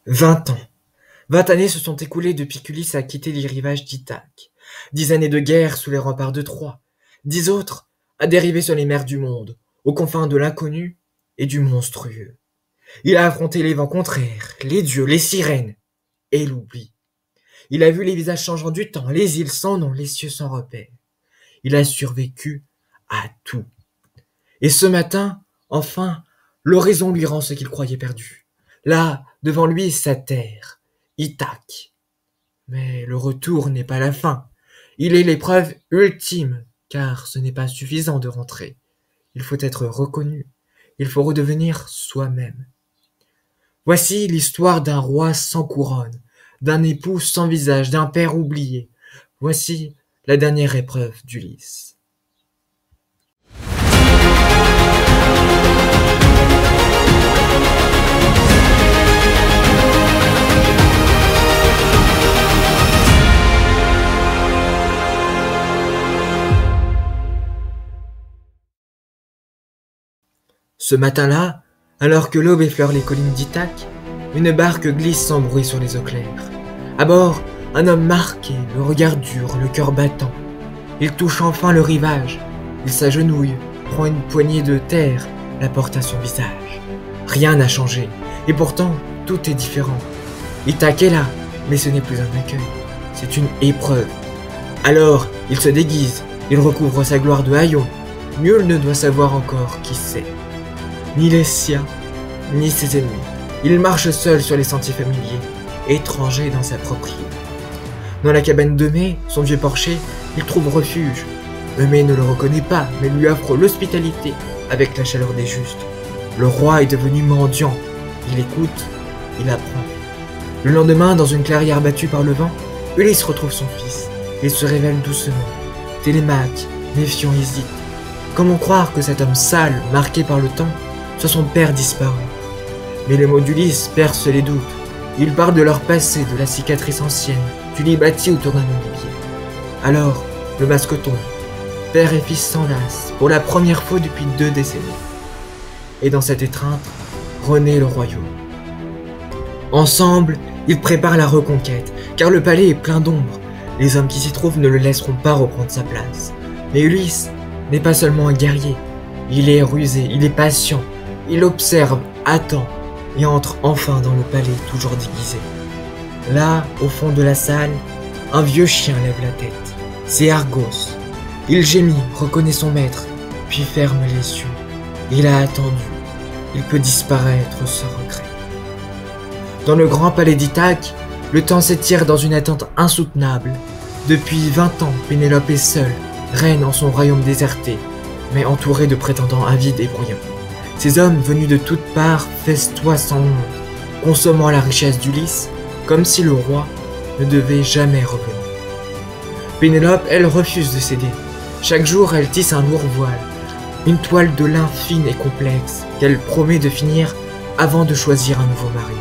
20 ans. 20 années se sont écoulées depuis qu'Ulysse a quitté les rivages d'Ithaque. 10 années de guerre sous les remparts de Troie. 10 autres à dériver sur les mers du monde, aux confins de l'inconnu et du monstrueux. Il a affronté les vents contraires, les dieux, les sirènes et l'oubli. Il a vu les visages changeants du temps, les îles sans nom, les cieux sans repère. Il a survécu à tout. Et ce matin, enfin, l'horizon lui rend ce qu'il croyait perdu. Là, devant lui, sa terre, Ithaque. Mais le retour n'est pas la fin. Il est l'épreuve ultime, car ce n'est pas suffisant de rentrer. Il faut être reconnu. Il faut redevenir soi-même. Voici l'histoire d'un roi sans couronne, d'un époux sans visage, d'un père oublié. Voici la dernière épreuve d'Ulysse. Ce matin-là, alors que l'aube effleure les collines d'Ithaque, une barque glisse sans bruit sur les eaux claires. À bord, un homme marqué, le regard dur, le cœur battant. Il touche enfin le rivage. Il s'agenouille, prend une poignée de terre, la porte à son visage. Rien n'a changé, et pourtant, tout est différent. Ithaque est là, mais ce n'est plus un accueil, c'est une épreuve. Alors, il se déguise, il recouvre sa gloire de haillon. Nul ne doit savoir encore qui c'est. Ni les siens, ni ses ennemis. Il marche seul sur les sentiers familiers, étranger dans sa propre île. Dans la cabane de Mai, son vieux porcher, il trouve refuge. Mai ne le reconnaît pas, mais lui offre l'hospitalité avec la chaleur des justes. Le roi est devenu mendiant. Il écoute, il apprend. Le lendemain, dans une clairière battue par le vent, Ulysse retrouve son fils. Il se révèle doucement. Télémaque, méfiant, hésite. Comment croire que cet homme sale, marqué par le temps, soit son père disparu? Mais les mots d'Ulysse percent les doutes. Il parle de leur passé, de la cicatrice ancienne, du lit bâti autour d'un olivier. Alors, le masque tombe. Père et fils s'enlacent, pour la première fois depuis 2 décennies. Et dans cette étreinte, renaît le royaume. Ensemble, ils préparent la reconquête, car le palais est plein d'ombre. Les hommes qui s'y trouvent ne le laisseront pas reprendre sa place. Mais Ulysse n'est pas seulement un guerrier. Il est rusé, il est patient. Il observe, attend, et entre enfin dans le palais toujours déguisé. Là, au fond de la salle, un vieux chien lève la tête. C'est Argos. Il gémit, reconnaît son maître, puis ferme les yeux. Il a attendu. Il peut disparaître sans regret. Dans le grand palais d'Ithaque, le temps s'étire dans une attente insoutenable. Depuis 20 ans, Pénélope est seule, reine en son royaume déserté, mais entourée de prétendants avides et bruyants. Ces hommes venus de toutes parts festoient sans honte, consommant la richesse d'Ulysse, comme si le roi ne devait jamais revenir. Pénélope, elle, refuse de céder. Chaque jour, elle tisse un lourd voile, une toile de lin fine et complexe, qu'elle promet de finir avant de choisir un nouveau mari.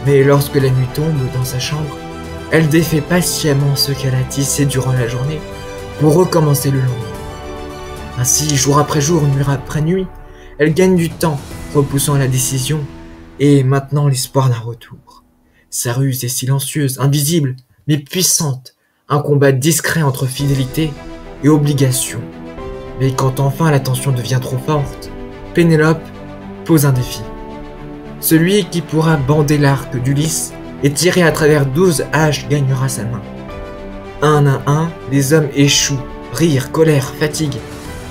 Mais lorsque la nuit tombe dans sa chambre, elle défait patiemment ce qu'elle a tissé durant la journée pour recommencer le lendemain. Ainsi, jour après jour, nuit après nuit, elle gagne du temps, repoussant la décision et maintenant l'espoir d'un retour. Sa ruse est silencieuse, invisible, mais puissante, un combat discret entre fidélité et obligation. Mais quand enfin la tension devient trop forte, Pénélope pose un défi. Celui qui pourra bander l'arc d'Ulysse et tirer à travers 12 haches gagnera sa main. Un à un, les hommes échouent, rire, colère, fatigue.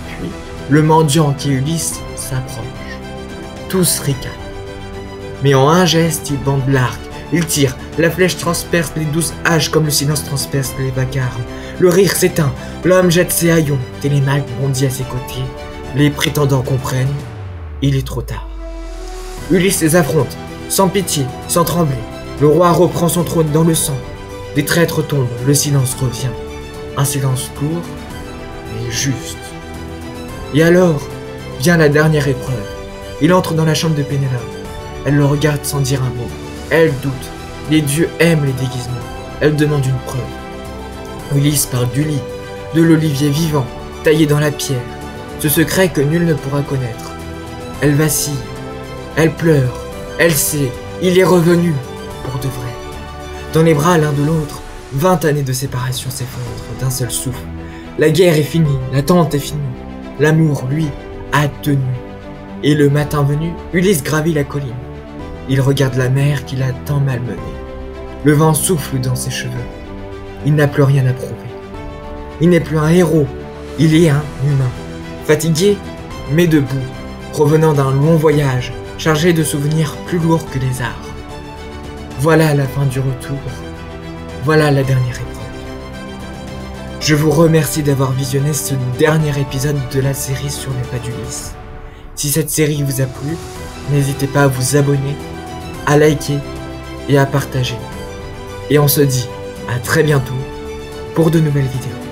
Puis, le mendiant qui est Ulysse s'approche. Tous ricanent. Mais en un geste, il bande l'arc, il tire, la flèche transperce les 12 haches comme le silence transperce les vacarmes. Le rire s'éteint, l'homme jette ses haillons, Télémaque bondit à ses côtés. Les prétendants comprennent, il est trop tard. Ulysse les affronte, sans pitié, sans trembler. Le roi reprend son trône dans le sang. Des traîtres tombent, le silence revient. Un silence court, mais juste. Et alors, vient la dernière épreuve. Il entre dans la chambre de Pénélope. Elle le regarde sans dire un mot. Elle doute. Les dieux aiment les déguisements. Elle demande une preuve. Ulysse parle du lit, de l'olivier vivant, taillé dans la pierre. Ce secret que nul ne pourra connaître. Elle vacille. Elle pleure. Elle sait. Il est revenu. pour de vrai. Dans les bras l'un de l'autre, 20 années de séparation s'effondrent d'un seul souffle. La guerre est finie, l'attente est finie. L'amour, lui, a tenu. Et le matin venu, Ulysse gravit la colline. Il regarde la mer qu'il a tant malmenée. Le vent souffle dans ses cheveux. Il n'a plus rien à prouver. Il n'est plus un héros, il est un humain. Fatigué, mais debout, revenant d'un long voyage, chargé de souvenirs plus lourds que les arts. Voilà la fin du retour. Voilà la dernière épreuve. Je vous remercie d'avoir visionné ce dernier épisode de la série sur les pas d'Ulysse. Si cette série vous a plu, n'hésitez pas à vous abonner, à liker et à partager. Et on se dit à très bientôt pour de nouvelles vidéos.